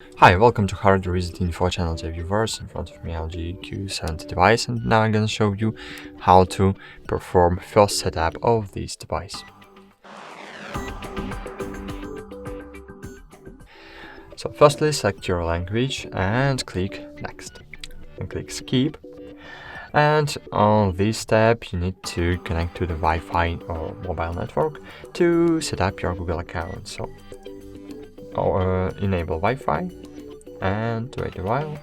Hi, welcome to HardReset.Info channel viewers. In front of me LG Q70 device, and now I'm gonna show you how to perform first setup of this device. So firstly, select your language and click next. And click skip. And on this step, you need to connect to the Wi-Fi or mobile network to set up your Google account. So enable Wi-Fi and wait a while.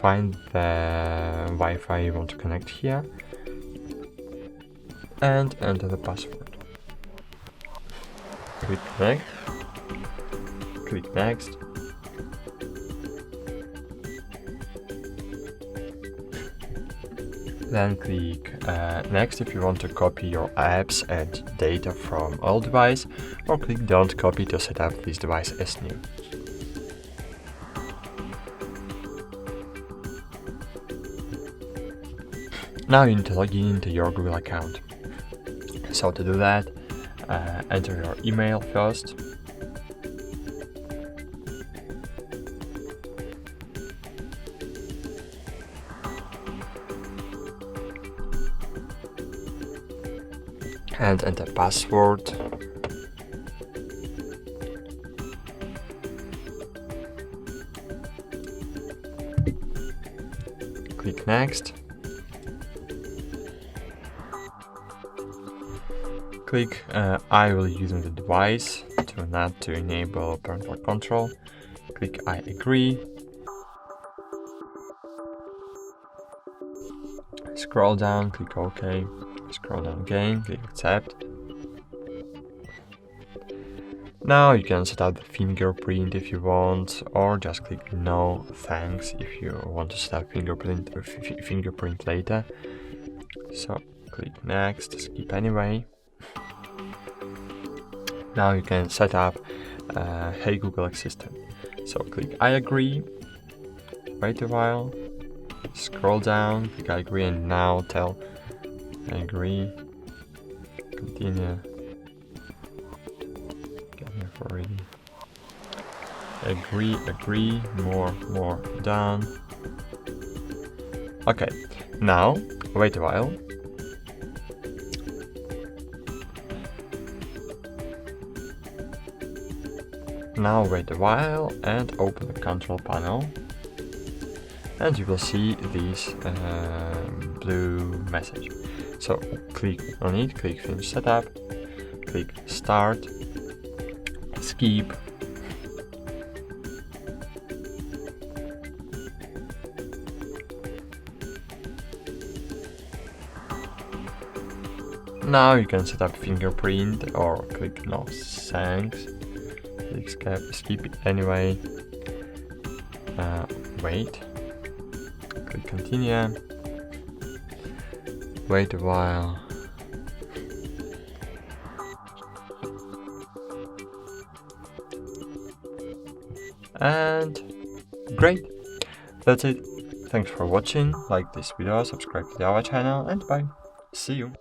Find the Wi-Fi you want to connect here and enter the password. Click next. Click next. Then click next if you want to copy your apps and data from old device, or click don't copy to set up this device as new. Now you need to log in into your Google account. So to do that, enter your email first. And enter password. Click next. Click I will using the device to enable parental control. Click I agree. Scroll down, click OK. Scroll down again, click accept. Now you can set up the fingerprint if you want, or just click no thanks if you want to set up fingerprint later. So click next, skip anyway. Now you can set up Hey Google Assistant. So click I agree, wait a while, scroll down, click I agree, and now tell I agree, continue, get here for ready, agree, more, done. Okay, now wait a while. Now wait a while and open the control panel, and you will see this blue message. So click on it, click finish setup, click start, skip, now you can set up fingerprint or click no thanks. Click skip it anyway. Wait. Click continue. Wait a while. And great. That's it. Thanks for watching. Like this video, subscribe to our channel, and bye. See you.